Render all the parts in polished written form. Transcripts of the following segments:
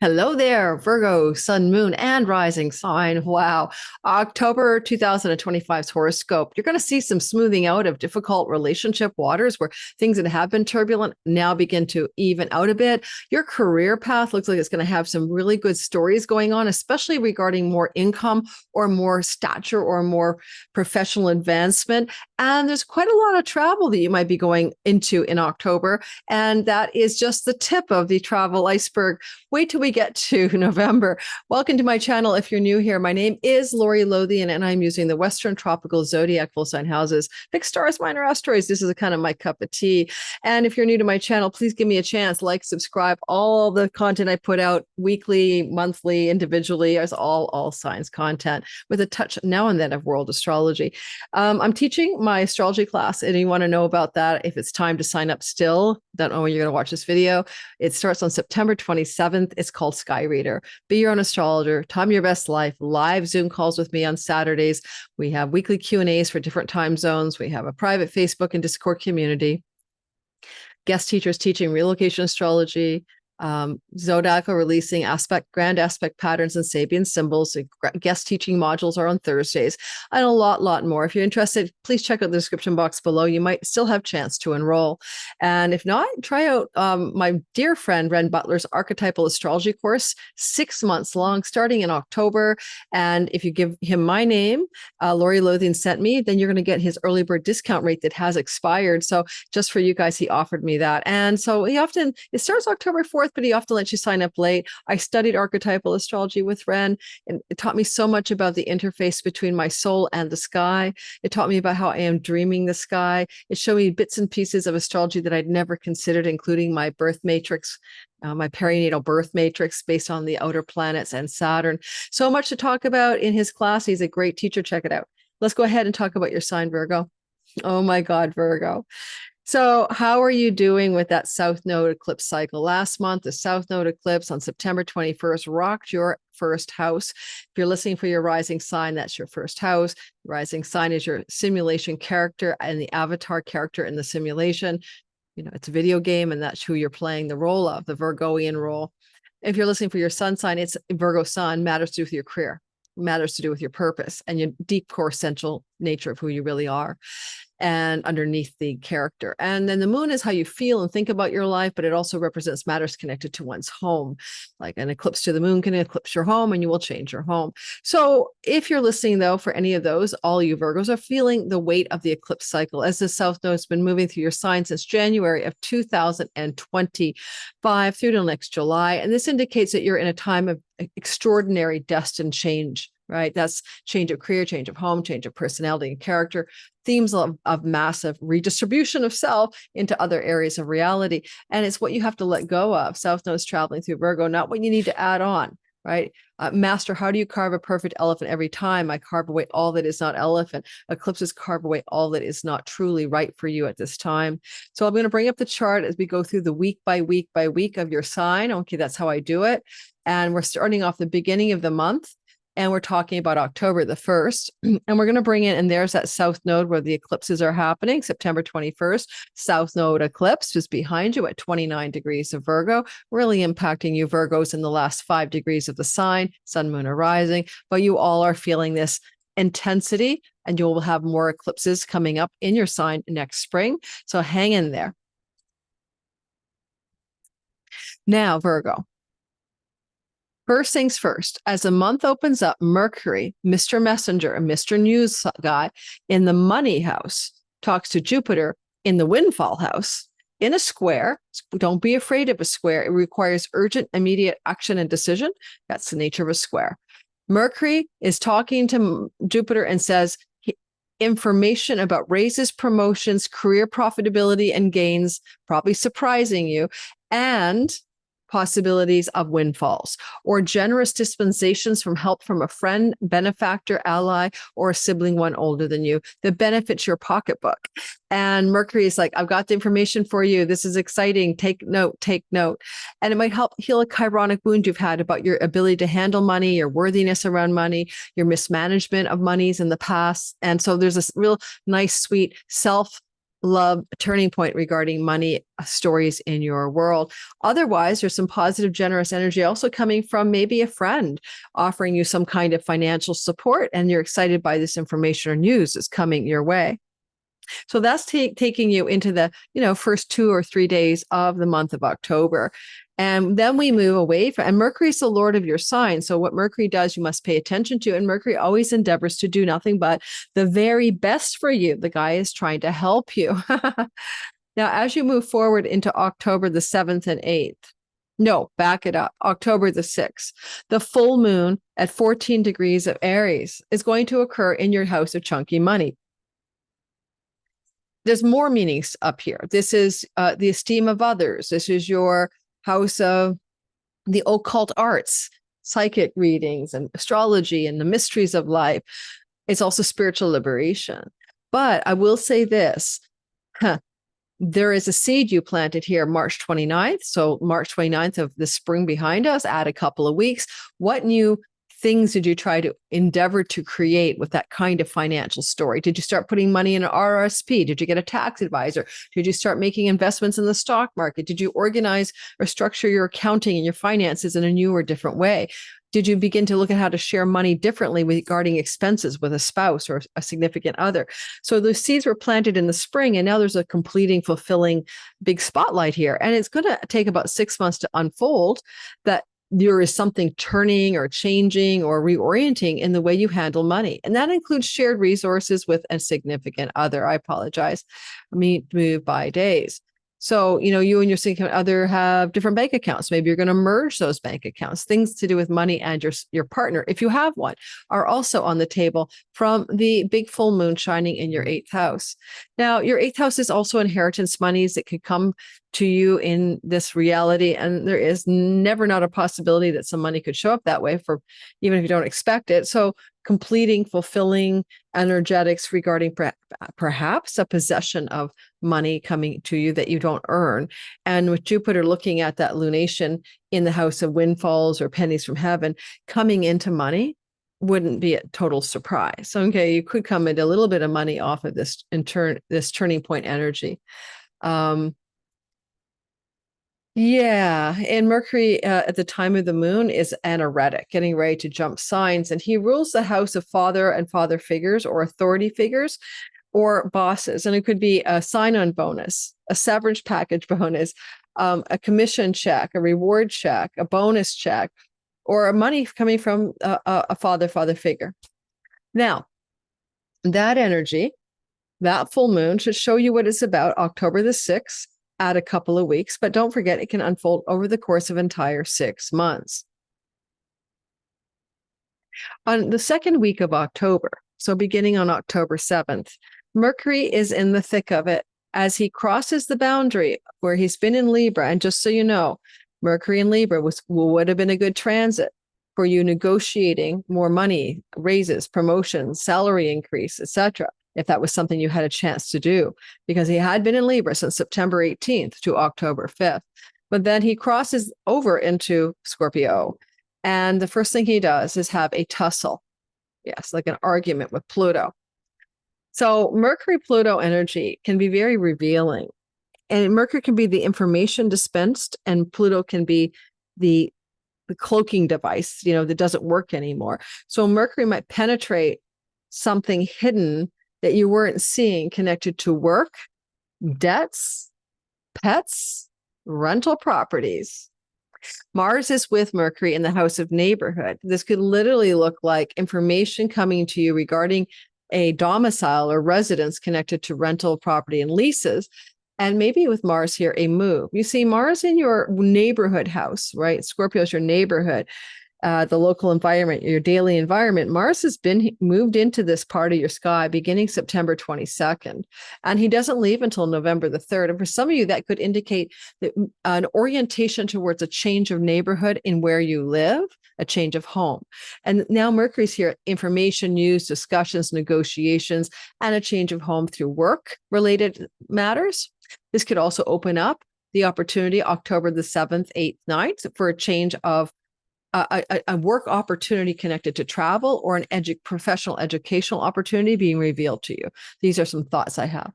Hello there, Virgo, Sun, Moon, and Rising sign. Wow. October 2025's horoscope. You're going to see some smoothing out of difficult relationship waters where things that have been turbulent now begin to even out a bit. Your career path looks like it's going to have some really good stories going on, especially regarding more income or more stature or more professional advancement. And there's quite a lot of travel that you might be going into in October. And that is just the tip of the travel iceberg. Wait till we get to November. Welcome to my channel. If you're new here, my name is Lori Lothian, and I'm using the Western Tropical Zodiac full sign houses, fixed stars, minor asteroids. This is kind of my cup of tea. And if you're new to my channel, please give me a chance, like, subscribe. All the content I put out weekly, monthly, individually is all signs content with a touch now and then of world astrology. I'm teaching my astrology class, and you want to know about that, if it's time to sign up still, don't know when you're going to watch this video. It starts on September 27th. It's called Sky Reader. Be your own astrologer. Time your best life. Live Zoom calls with me on Saturdays. We have weekly Q&As for different time zones. We have a private Facebook and Discord community. Guest teachers teaching relocation astrology, zodiacal releasing grand aspect patterns and Sabian symbols. Guest teaching modules are on Thursdays, and a lot more. If you're interested, please check out the description box below. You might still have chance to enroll. And if not, try out my dear friend Renn Butler's Archetypal astrology course, 6 months long, starting in October. And if you give him my name, Lori Lothian sent me, then you're going to get his early bird discount rate that has expired. So just for you guys, he offered me that. And so it starts October 4th, but he often lets you sign up late. I studied archetypal astrology with Renn, and it taught me so much about the interface between my soul and the sky. It taught me about how I am dreaming the sky. It showed me bits and pieces of astrology that I'd never considered, including my birth matrix, my perinatal birth matrix based on the outer planets and Saturn. So much to talk about in his class. He's a great teacher. Check it out. Let's go ahead and talk about your sign, Virgo. Oh my God, Virgo. So how are you doing with that South Node eclipse cycle? Last month, the South Node eclipse on September 21st rocked your first house. If you're listening for your rising sign, that's your first house. Rising sign is your simulation character and the avatar character in the simulation. You know, it's a video game, and that's who you're playing the role of, the Virgoian role. If you're listening for your sun sign, it's Virgo sun, matters to do with your career, matters to do with your purpose and your deep core essential nature of who you really are, and underneath the character. And then the moon is how you feel and think about your life, but it also represents matters connected to one's home. Like an eclipse to the moon can eclipse your home, and you will change your home. So if you're listening though, for any of those, all you Virgos are feeling the weight of the eclipse cycle as the South Node has been moving through your sign since January of 2025 through to next July. And this indicates that you're in a time of extraordinary destined change, right? That's change of career, change of home, change of personality and character, themes of massive redistribution of self into other areas of reality. And it's what you have to let go of. South Node's traveling through Virgo, not what you need to add on, right? Master, how do you carve a perfect elephant every time? I carve away all that is not elephant. Eclipses carve away all that is not truly right for you at this time. So I'm going to bring up the chart as we go through the week by week by week of your sign. Okay, that's how I do it. And we're starting off the beginning of the month. And we're talking about October the 1st. And we're going to bring in, and there's that South Node where the eclipses are happening, September 21st. South Node eclipse is behind you at 29 degrees of Virgo, really impacting you Virgos in the last 5 degrees of the sign, sun, moon, or rising. But you all are feeling this intensity, and you will have more eclipses coming up in your sign next spring. So hang in there. Now, Virgo. First things first, as the month opens up, Mercury, Mr. Messenger, and Mr. News guy in the money house talks to Jupiter in the windfall house in a square. Don't be afraid of a square. It requires urgent, immediate action and decision. That's the nature of a square. Mercury is talking to Jupiter and says information about raises, promotions, career profitability, and gains, probably surprising you, and possibilities of windfalls or generous dispensations from help from a friend, benefactor, ally, or a sibling one older than you that benefits your pocketbook. And Mercury is like, I've got the information for you. This is exciting. Take note, take note. And it might help heal a chironic wound you've had about your ability to handle money, your worthiness around money, your mismanagement of monies in the past. And so there's this real nice, sweet self love turning point regarding money stories in your world. Otherwise, there's some positive, generous energy also coming from maybe a friend offering you some kind of financial support, and you're excited by this information or news that's coming your way. So that's taking you into the, first 2 or 3 days of the month of October. And then we move away from, and Mercury is the Lord of your sign. So what Mercury does, you must pay attention to. And Mercury always endeavors to do nothing but the very best for you. The guy is trying to help you. Now, as you move forward into October the 7th and 8th, no, back it up. October the 6th, the full moon at 14 degrees of Aries is going to occur in your house of chunky money. There's more meanings up here. This is the esteem of others. This is your house of the occult arts, psychic readings and astrology and the mysteries of life. It's also spiritual liberation. But I will say this, there is a seed you planted here March 29th. So March 29th of the spring behind us, add a couple of weeks. What new things did you try to endeavor to create with that kind of financial story? Did you start putting money in an RRSP? Did you get a tax advisor? Did you start making investments in the stock market? Did you organize or structure your accounting and your finances in a new or different way? Did you begin to look at how to share money differently regarding expenses with a spouse or a significant other? So those seeds were planted in the spring, and now there's a completing, fulfilling big spotlight here. And it's going to take about 6 months to unfold that there is something turning or changing or reorienting in the way you handle money. And that includes shared resources with a significant other. I apologize. Move by days. So, you and your significant other have different bank accounts. Maybe you're going to merge those bank accounts. Things to do with money and your partner, if you have one, are also on the table from the big full moon shining in your 8th house. Now, your 8th house is also inheritance monies that could come to you in this reality. And there is never not a possibility that some money could show up that way, for even if you don't expect it. So completing, fulfilling energetics regarding perhaps a possession of money coming to you that you don't earn. And with Jupiter looking at that lunation in the house of windfalls or pennies from heaven, coming into money wouldn't be a total surprise. Okay, you could come into a little bit of money off of this this turning point energy. Yeah, and Mercury at the time of the moon is anoretic, getting ready to jump signs, and he rules the house of father and father figures or authority figures or bosses. And it could be a sign-on bonus, a severance package bonus, a commission check, a reward check, a bonus check, or money coming from a father figure. Now, that energy, that full moon should show you what it's about October the 6th. Add a couple of weeks, but don't forget it can unfold over the course of entire 6 months. On the second week of October, so beginning on October 7th, Mercury is in the thick of it as he crosses the boundary where he's been in Libra. And just so you know, Mercury in Libra would have been a good transit for you negotiating more money, raises, promotions, salary increase, etc., if that was something you had a chance to do, because he had been in Libra since September 18th to October 5th. But then he crosses over into Scorpio. And the first thing he does is have a tussle. Yes, like an argument with Pluto. So Mercury-Pluto energy can be very revealing. And Mercury can be the information dispensed, and Pluto can be the cloaking device, that doesn't work anymore. So Mercury might penetrate something hidden that you weren't seeing, connected to work, debts, pets, rental properties. Mars is with Mercury in the house of neighborhood. This could literally look like information coming to you regarding a domicile or residence connected to rental property and leases. And maybe with Mars here, a move. You see Mars in your neighborhood house, right? Scorpio is your neighborhood. The local environment, your daily environment. Mars has been moved into this part of your sky beginning September 22nd, and he doesn't leave until November the 3rd. And for some of you, that could indicate that an orientation towards a change of neighborhood in where you live, a change of home. And now Mercury's here, information, news, discussions, negotiations, and a change of home through work-related matters. This could also open up the opportunity October the 7th, 8th, 9th for a change of a work opportunity connected to travel, or an professional educational opportunity being revealed to you. These are some thoughts I have.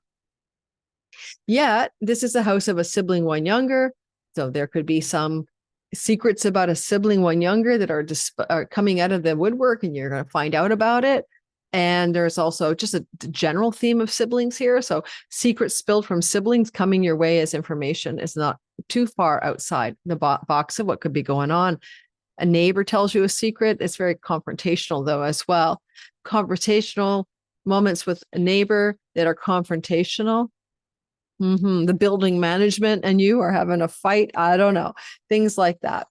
Yet, this is a house of a sibling one younger. So there could be some secrets about a sibling one younger that are coming out of the woodwork, and you're going to find out about it. And there's also just a general theme of siblings here. So secrets spilled from siblings coming your way as information is not too far outside the box of what could be going on. A neighbor tells you a secret. It's very confrontational, though, as well. Confrontational moments with a neighbor that are confrontational. The building management and you are having a fight. I don't know. Things like that.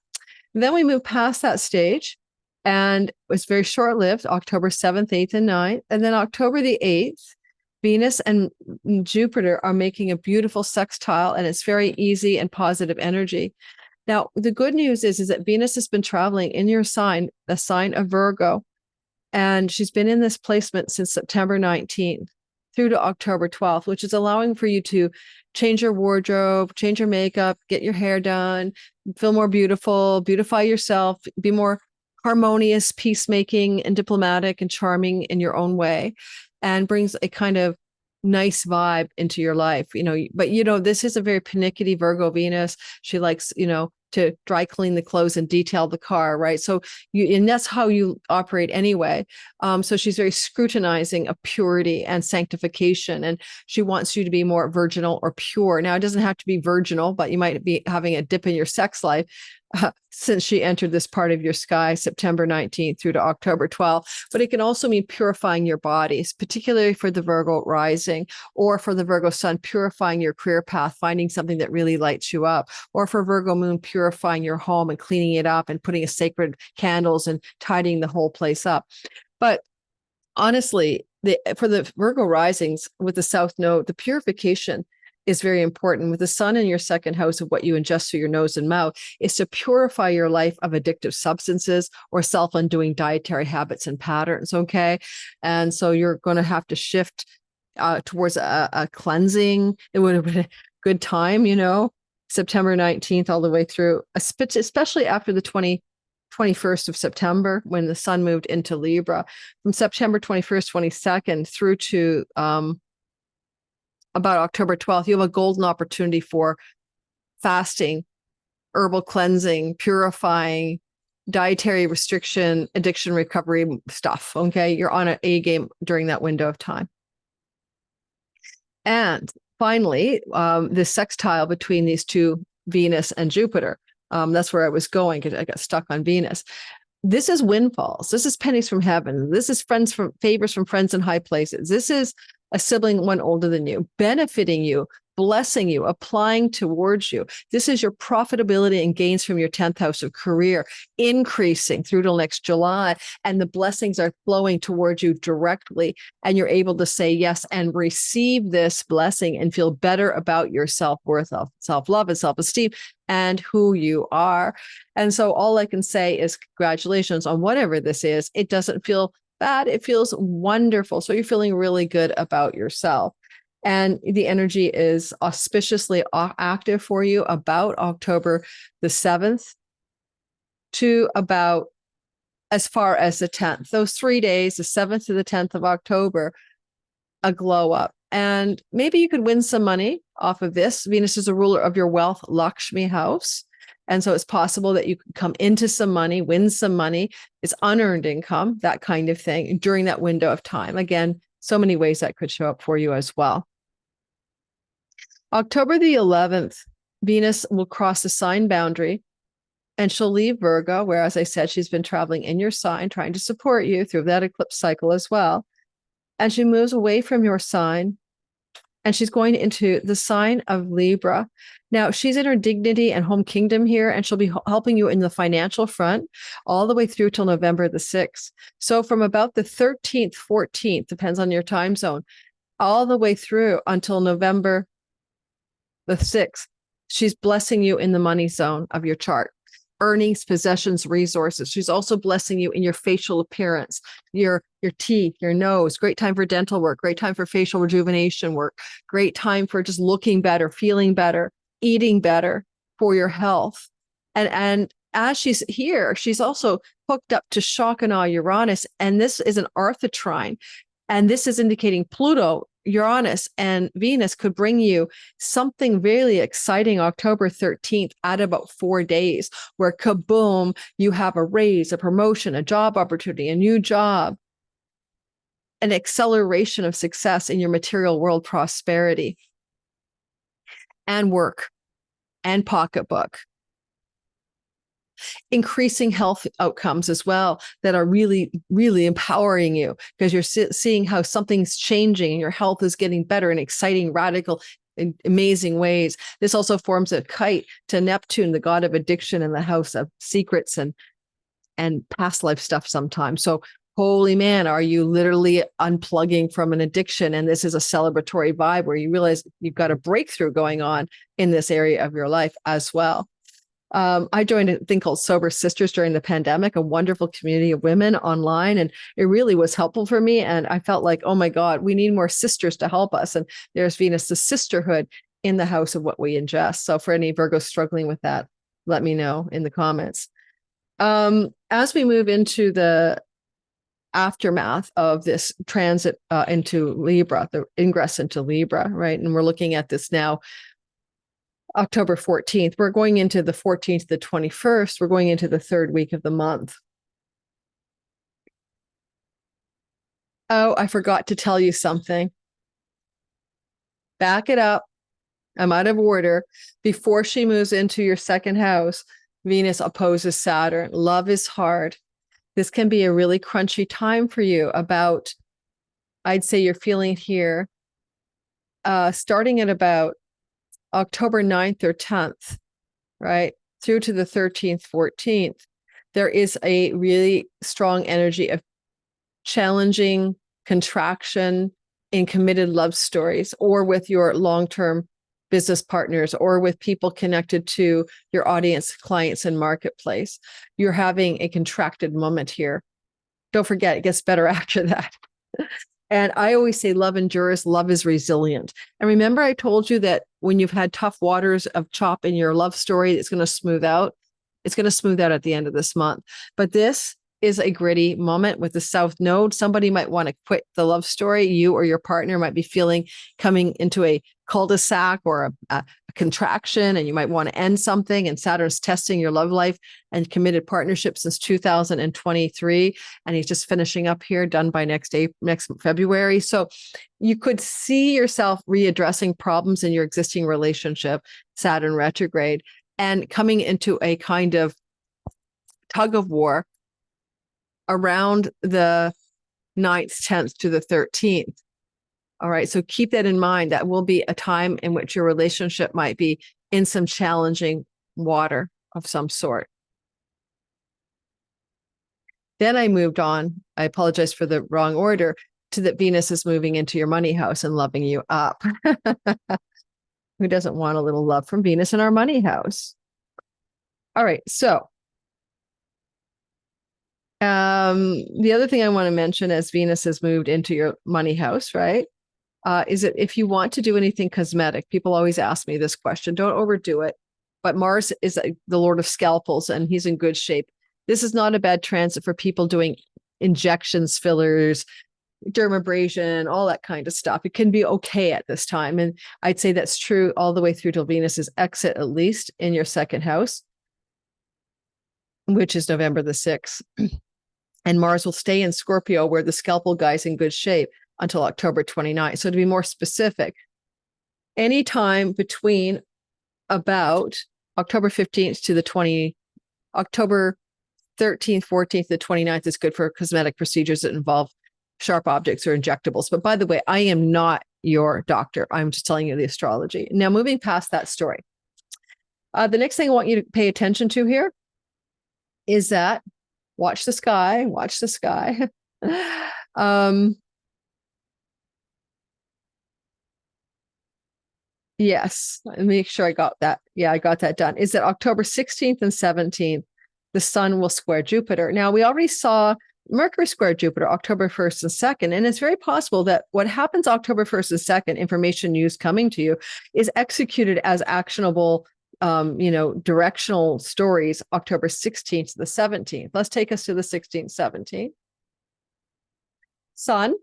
Then we move past that stage, and it's very short-lived, October 7th, 8th, and 9th. And then October the 8th, Venus and Jupiter are making a beautiful sextile, and it's very easy and positive energy. Now, the good news is that Venus has been traveling in your sign, the sign of Virgo, and she's been in this placement since September 19th through to October 12th, which is allowing for you to change your wardrobe, change your makeup, get your hair done, feel more beautiful, beautify yourself, be more harmonious, peacemaking, and diplomatic and charming in your own way, and brings a kind of nice vibe into your life, but this is a very pernickety Virgo Venus. She likes, to dry clean the clothes and detail the car, right? So and that's how you operate anyway. So she's very scrutinizing of purity and sanctification, and she wants you to be more virginal or pure. Now, it doesn't have to be virginal, but you might be having a dip in your sex life since she entered this part of your sky, September 19th through to October 12th. But it can also mean purifying your bodies, particularly for the Virgo rising, or for the Virgo sun, purifying your career path, finding something that really lights you up, or for Virgo moon, purifying your home and cleaning it up and putting a sacred candles and tidying the whole place up. But honestly, for the Virgo risings with the South Node, the purification is very important. With the sun in your second house of what you ingest through your nose and mouth is to purify your life of addictive substances or self-undoing dietary habits and patterns, okay? And so you're going to have to shift towards a cleansing. It would have been a good time, September 19th all the way through, especially after the 21st of September when the sun moved into Libra. From September 21st, 22nd through to about October 12th, you have a golden opportunity for fasting, herbal cleansing, purifying, dietary restriction, addiction recovery stuff. Okay. You're on an A game during that window of time. And finally, the sextile between these two, Venus and Jupiter. That's where I was going because I got stuck on Venus. This is windfalls. This is pennies from heaven. This is favors from friends in high places. This is a sibling one older than you, benefiting you, blessing you, applying towards you. This is your profitability and gains from your 10th house of career, increasing through till next July. And the blessings are flowing towards you directly. And you're able to say yes and receive this blessing and feel better about your self-worth, self-love, and self-esteem and who you are. And so all I can say is congratulations on whatever this is. It doesn't feel bad. It feels wonderful. So you're feeling really good about yourself. And the energy is auspiciously active for you about October the 7th to about as far as the 10th. Those 3 days, the 7th to the 10th of October, a glow up. And maybe you could win some money off of this. Venus is a ruler of your wealth, Lakshmi house. And so it's possible that you could come into some money, win some money. It's unearned income, that kind of thing during that window of time. Again, so many ways that could show up for you as well. October the 11th, Venus will cross the sign boundary and she'll leave Virgo, where, as I said, she's been traveling in your sign, trying to support you through that eclipse cycle as well. And she moves away from your sign and she's going into the sign of Libra. Now, she's in her dignity and home kingdom here, and she'll be helping you in the financial front all the way through till November the 6th. So from about the 13th, 14th, depends on your time zone, all the way through until November the 6th, she's blessing you in the money zone of your chart. Earnings, possessions, resources. She's also blessing you in your facial appearance, your teeth, your nose. Great time for dental work, great time for facial rejuvenation work, great time for just looking better, feeling better, eating better for your health. And as she's here, she's also hooked up to Shock and Awe Uranus, and this is an orthotrine. And this is indicating Pluto Uranus and Venus could bring you something really exciting October 13th at about 4 days, where kaboom, you have a raise, a promotion, a job opportunity, a new job, an acceleration of success in your material world prosperity and work and pocketbook. Increasing health outcomes as well that are really, really empowering you, because you're seeing how something's changing and your health is getting better in exciting, radical, amazing ways. This also forms a kite to Neptune, the god of addiction, in the house of secrets and past life stuff sometimes. So holy man, are you literally unplugging from an addiction? And this is a celebratory vibe where you realize you've got a breakthrough going on in this area of your life as well. I joined a thing called Sober Sisters during the pandemic, a wonderful community of women online. And it really was helpful for me. And I felt like, oh my God, we need more sisters to help us. And there's Venus, the sisterhood in the house of what we ingest. So for any Virgos struggling with that, let me know in the comments. As we move into the aftermath of this transit into Libra, the ingress into Libra, right? And we're looking at this now, October 14th. We're going into the 14th to the 21st. We're going into the third week of the month. Oh, I forgot to tell you something. Back it up. I'm out of order. Before she moves into your second house, Venus opposes Saturn. Love is hard. This can be a really crunchy time for you. About, I'd say you're feeling here, starting at about October 9th or 10th, right? Through to the 13th, 14th, there is a really strong energy of challenging contraction in committed love stories, or with your long-term business partners, or with people connected to your audience, clients, and marketplace. You're having a contracted moment here. Don't forget, it gets better after that. And I always say love endures, love is resilient. And remember, I told you that when you've had tough waters of chop in your love story, it's going to smooth out. It's going to smooth out at the end of this month. But this is a gritty moment with the South Node. Somebody might want to quit the love story. You or your partner might be feeling coming into a cul-de-sac or a contraction, and you might want to end something. And Saturn's testing your love life and committed partnership since 2023. And he's just finishing up here, done by next February. So you could see yourself readdressing problems in your existing relationship, Saturn retrograde, and coming into a kind of tug of war around the 9th, 10th to the 13th. All right. So keep that in mind. That will be a time in which your relationship might be in some challenging water of some sort. Then I moved on. I apologize for the wrong order, to that Venus is moving into your money house and loving you up. Who doesn't want a little love from Venus in our money house? All right. So the other thing I want to mention, as Venus has moved into your money house, right, is that if you want to do anything cosmetic, people always ask me this question, don't overdo it. But Mars is the Lord of Scalpels, and he's in good shape. This is not a bad transit for people doing injections, fillers, dermabrasion, all that kind of stuff. It can be okay at this time. And I'd say that's true all the way through till Venus's exit, at least in your second house, which is November the 6th. And Mars will stay in Scorpio, where the scalpel guy's in good shape, until October 29th. So to be more specific, anytime between about October 15th to October 13th, 14th, the 29th is good for cosmetic procedures that involve sharp objects or injectables. But by the way, I am not your doctor. I'm just telling you the astrology. Now, moving past that story, the next thing I want you to pay attention to here is that watch the sky, watch the sky. Yes, let me make sure I got that. Yeah, I got that done. Is that October 16th and 17th, the sun will square Jupiter. Now, we already saw Mercury square Jupiter October 1st and 2nd, and it's very possible that what happens October 1st and 2nd, information news coming to you, is executed as actionable directional stories October 16th to the 17th. Let's take us to the 16th, 17th. Sun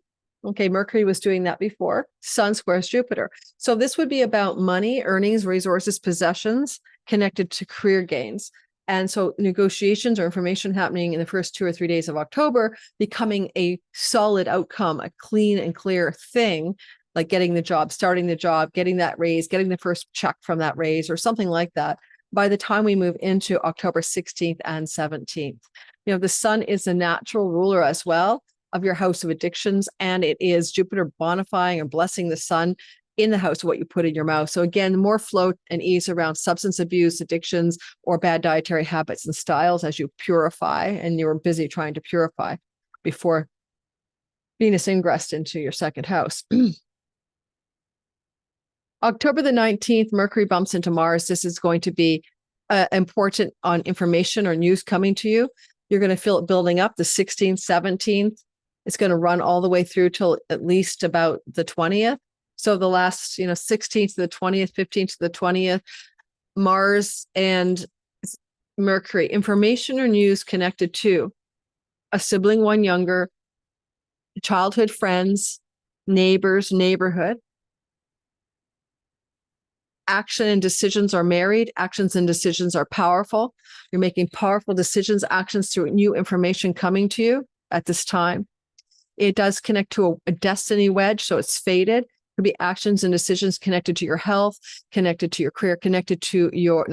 Okay, Mercury was doing that before. Sun squares Jupiter. So this would be about money, earnings, resources, possessions connected to career gains. And so negotiations or information happening in the first 2 or 3 days of October, becoming a solid outcome, a clean and clear thing, like getting the job, starting the job, getting that raise, getting the first check from that raise or something like that by the time we move into October 16th and 17th. You know, the sun is a natural ruler as well of your house of addictions, and it is Jupiter bonifying and blessing the sun in the house of what you put in your mouth. So again, more flow and ease around substance abuse, addictions, or bad dietary habits and styles as you purify, and you're busy trying to purify before Venus ingressed into your second house. October the 19th, Mercury bumps into Mars. This is going to be important on information or news coming to you. You're going to feel it building up the 16th, 17th. It's going to run all the way through till at least about the 20th. So the last, 16th to the 20th, 15th to the 20th, Mars and Mercury, information or news connected to a sibling, one younger, childhood friends, neighbors, neighborhood. Action and decisions are married. Actions and decisions are powerful. You're making powerful decisions, actions through new information coming to you at this time. It does connect to a destiny wedge, so it's faded. It could be actions and decisions connected to your health, connected to your career, connected to your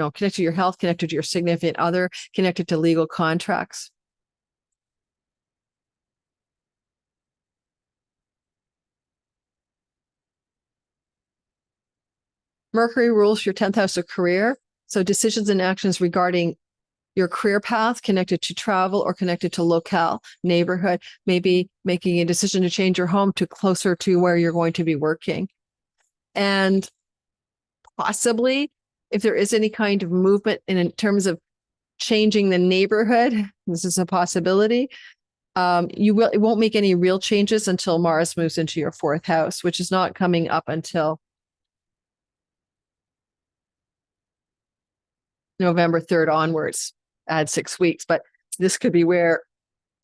health, connected to your significant other, connected to legal contracts. Mercury rules your 10th house of career. So decisions and actions regarding your career path connected to travel or connected to locale, neighborhood, maybe making a decision to change your home to closer to where you're going to be working. And possibly, if there is any kind of movement in terms of changing the neighborhood, this is a possibility. It won't make any real changes until Mars moves into your 4th house, which is not coming up until November 3rd onwards. Add 6 weeks, but this could be where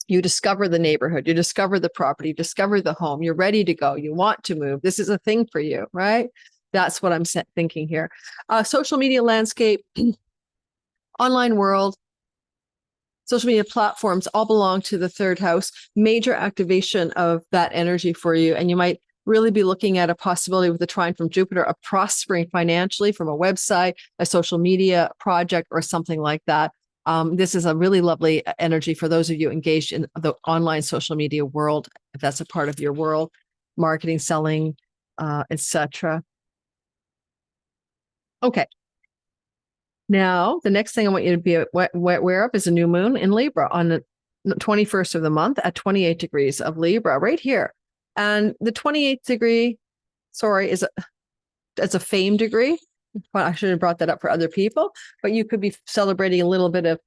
you discover the neighborhood, you discover the property, you discover the home, you're ready to go, you want to move. This is a thing for you, right? That's what I'm thinking here. Social media landscape, online world, social media platforms all belong to the 3rd house. Major activation of that energy for you. And you might really be looking at a possibility with the trine from Jupiter of prospering financially from a website, a social media project, or something like that. This is a really lovely energy for those of you engaged in the online social media world, if that's a part of your world, marketing, selling, etc. Okay. Now, the next thing I want you to be aware of is a new moon in Libra on the 21st of the month at 28 degrees of Libra, right here. And the 28th degree, is a fame degree. Well, I should have brought that up for other people, but you could be celebrating a little bit of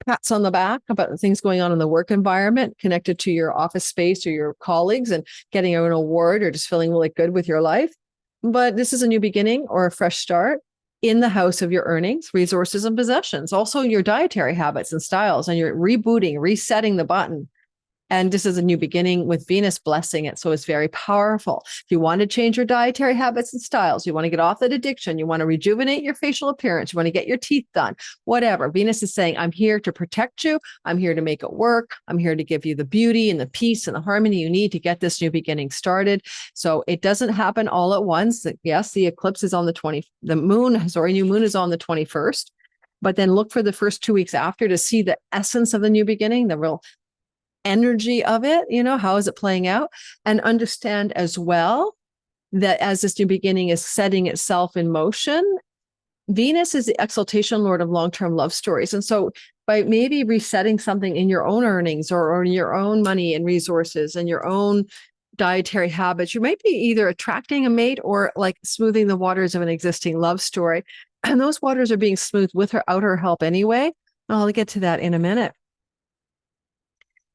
pats on the back about things going on in the work environment connected to your office space or your colleagues and getting an award or just feeling really good with your life. But this is a new beginning or a fresh start in the house of your earnings, resources, and possessions. Also your dietary habits and styles, and you're rebooting, resetting the button. And this is a new beginning with Venus blessing it. So it's very powerful. If you want to change your dietary habits and styles, you want to get off that addiction, you want to rejuvenate your facial appearance, you want to get your teeth done, whatever. Venus is saying, I'm here to protect you. I'm here to make it work. I'm here to give you the beauty and the peace and the harmony you need to get this new beginning started. So it doesn't happen all at once. Yes, the eclipse is on new moon is on the 21st. But then look for the first 2 weeks after to see the essence of the new beginning, the real energy of it, how is it playing out? And understand as well that as this new beginning is setting itself in motion, Venus is the exaltation lord of long-term love stories. And so by maybe resetting something in your own earnings or in your own money and resources and your own dietary habits, you might be either attracting a mate or like smoothing the waters of an existing love story. And those waters are being smoothed with or without her help anyway. I'll get to that in a minute.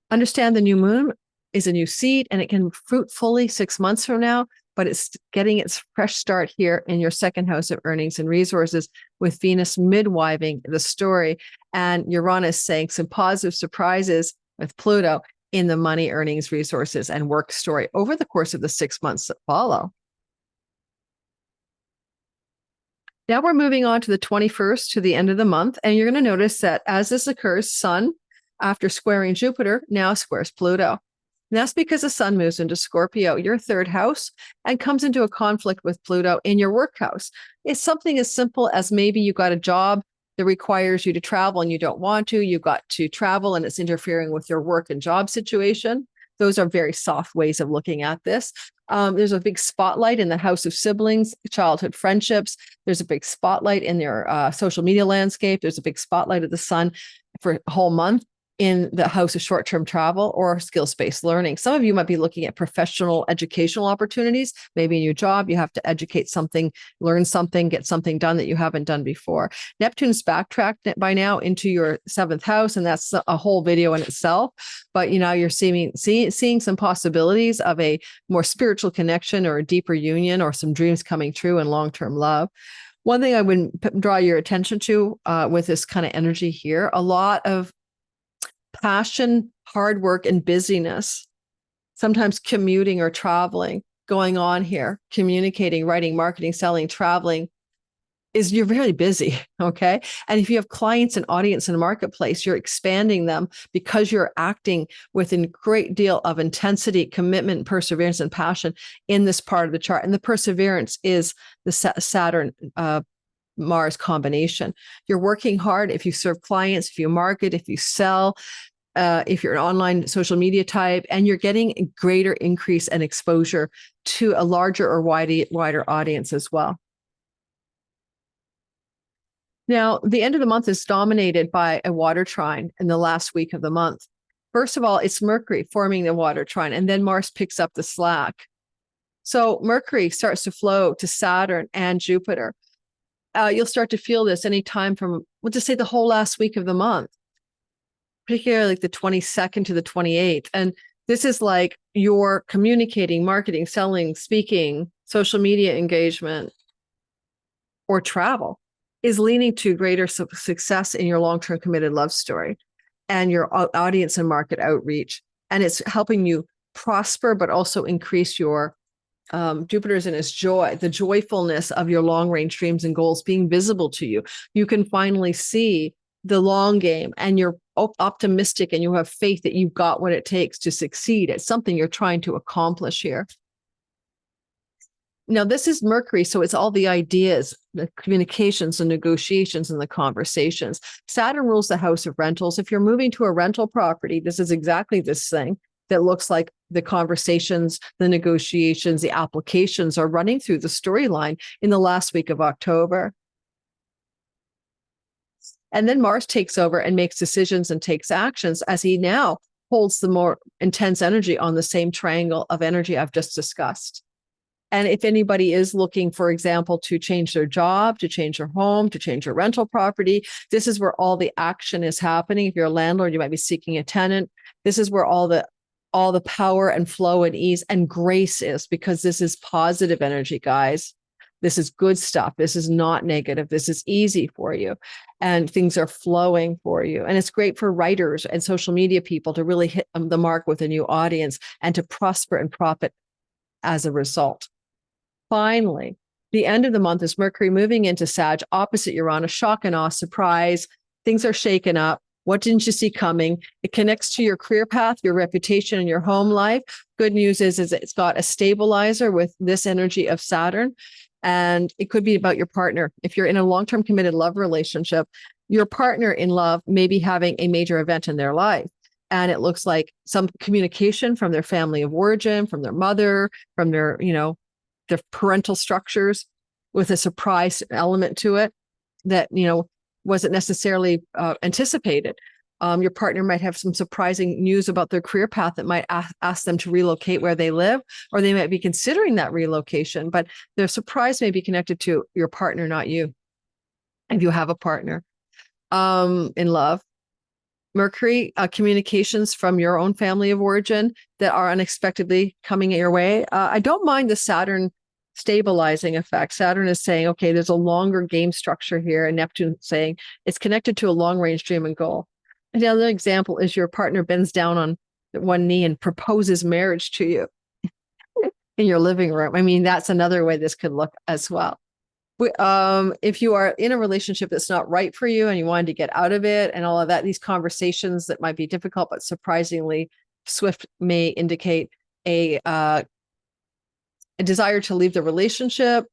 Understand the new moon is a new seed and it can fruit fully 6 months from now, but it's getting its fresh start here in your 2nd house of earnings and resources with Venus midwiving the story and Uranus saying some positive surprises with Pluto in the money, earnings, resources, and work story over the course of the 6 months that follow. Now we're moving on to the 21st, to the end of the month, and you're going to notice that as this occurs, Sun, after squaring Jupiter, now squares Pluto. And that's because the Sun moves into Scorpio, your third house, and comes into a conflict with Pluto in your work house. It's something as simple as maybe you got a job that requires you to travel and you don't want to. You got to travel and it's interfering with your work and job situation. Those are very soft ways of looking at this. There's a big spotlight in the house of siblings, childhood friendships. There's a big spotlight in their social media landscape. There's a big spotlight of the Sun for a whole month in the house of short-term travel or skills-based learning. Some of you might be looking at professional educational opportunities. Maybe in your job, you have to educate something, learn something, get something done that you haven't done before. Neptune's backtracked by now into your 7th house, and that's a whole video in itself. But you're seeing some possibilities of a more spiritual connection or a deeper union or some dreams coming true in long-term love. One thing I would draw your attention to with this kind of energy here, a lot of passion, hard work, and busyness, sometimes commuting or traveling going on here, communicating, writing, marketing, selling, traveling, you're very busy, okay? And if you have clients and audience in the marketplace, you're expanding them because you're acting with a great deal of intensity, commitment, perseverance, and passion in this part of the chart. And the perseverance is the Saturn Mars combination. You're working hard if you serve clients, if you market, if you sell, if you're an online social media type, and you're getting a greater increase and exposure to a larger or wider audience as well. Now, the end of the month is dominated by a water trine in the last week of the month. First of all, it's Mercury forming the water trine, and then Mars picks up the slack. So Mercury starts to flow to Saturn and Jupiter. You'll start to feel this anytime from, we'll just say the whole last week of the month, particularly like the 22nd to the 28th. And this is like your communicating, marketing, selling, speaking, social media engagement, or travel is leaning to greater success in your long-term committed love story and your audience and market outreach. And it's helping you prosper, but also increase your Jupiter's in its joy, the joyfulness of your long-range dreams and goals being visible to you. You can finally see the long game, and you're optimistic and you have faith that you've got what it takes to succeed at something you're trying to accomplish here. Now, this is Mercury, so it's all the ideas, the communications, the negotiations, and the conversations. Saturn rules the house of rentals. If you're moving to a rental property, this is exactly this thing that looks like the conversations, the negotiations, the applications are running through the storyline in the last week of October. And then Mars takes over and makes decisions and takes actions as he now holds the more intense energy on the same triangle of energy I've just discussed. And if anybody is looking, for example, to change their job, to change their home, to change their rental property, this is where all the action is happening. If you're a landlord, you might be seeking a tenant. This is where all the power and flow and ease and grace is, because this is positive energy, guys. This is good stuff. This is not negative. This is easy for you. And things are flowing for you. And it's great for writers and social media people to really hit the mark with a new audience and to prosper and profit as a result. Finally, the end of the month is Mercury moving into Sag, opposite Uranus, shock and awe, surprise. Things are shaken up. What didn't you see coming? It connects to your career path, your reputation, and your home life. Good news is it's got a stabilizer with this energy of Saturn. And it could be about your partner. If you're in a long-term committed love relationship, your partner in love may be having a major event in their life. And it looks like some communication from their family of origin, from their mother, from their parental structures, with a surprise element to it that, wasn't necessarily anticipated. Your partner might have some surprising news about their career path that might ask them to relocate where they live, or they might be considering that relocation, but their surprise may be connected to your partner, not you, if you have a partner in love. Mercury, communications from your own family of origin that are unexpectedly coming your way. I don't mind the Saturn stabilizing effect. Saturn is saying, okay, there's a longer game structure here, and Neptune saying it's connected to a long-range dream and goal. Another example is your partner bends down on one knee and proposes marriage to you in your living room. I mean, that's another way this could look as well. If you are in a relationship that's not right for you and you wanted to get out of it and all of that, these conversations that might be difficult but surprisingly swift may indicate a desire to leave the relationship,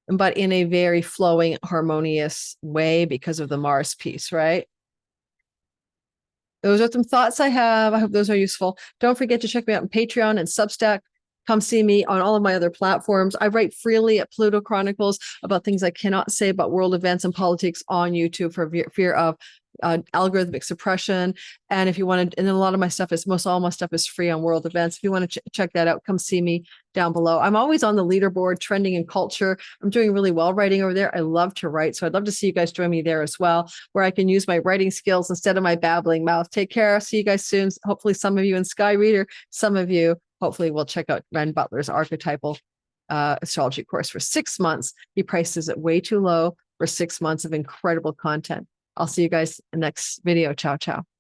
but in a very flowing, harmonious way because of the Mars piece, right? Those are some thoughts I have. I hope those are useful. Don't forget to check me out on Patreon and Substack. Come see me on all of my other platforms. I write freely at Pluto Chronicles about things I cannot say about world events and politics on YouTube for fear of algorithmic suppression. And if you want to, and then a lot of my stuff is, most all my stuff is free on world events. If you want to check that out, come see me down below. I'm always on the leaderboard, trending in culture. I'm doing really well writing over there. I love to write. So I'd love to see you guys join me there as well, where I can use my writing skills instead of my babbling mouth. Take care. See you guys soon. Hopefully some of you in Sky Reader, some of you hopefully we'll check out Renn Butler's Archetypal astrology course for 6 months. He prices it way too low for 6 months of incredible content. I'll see you guys in the next video. Ciao, ciao.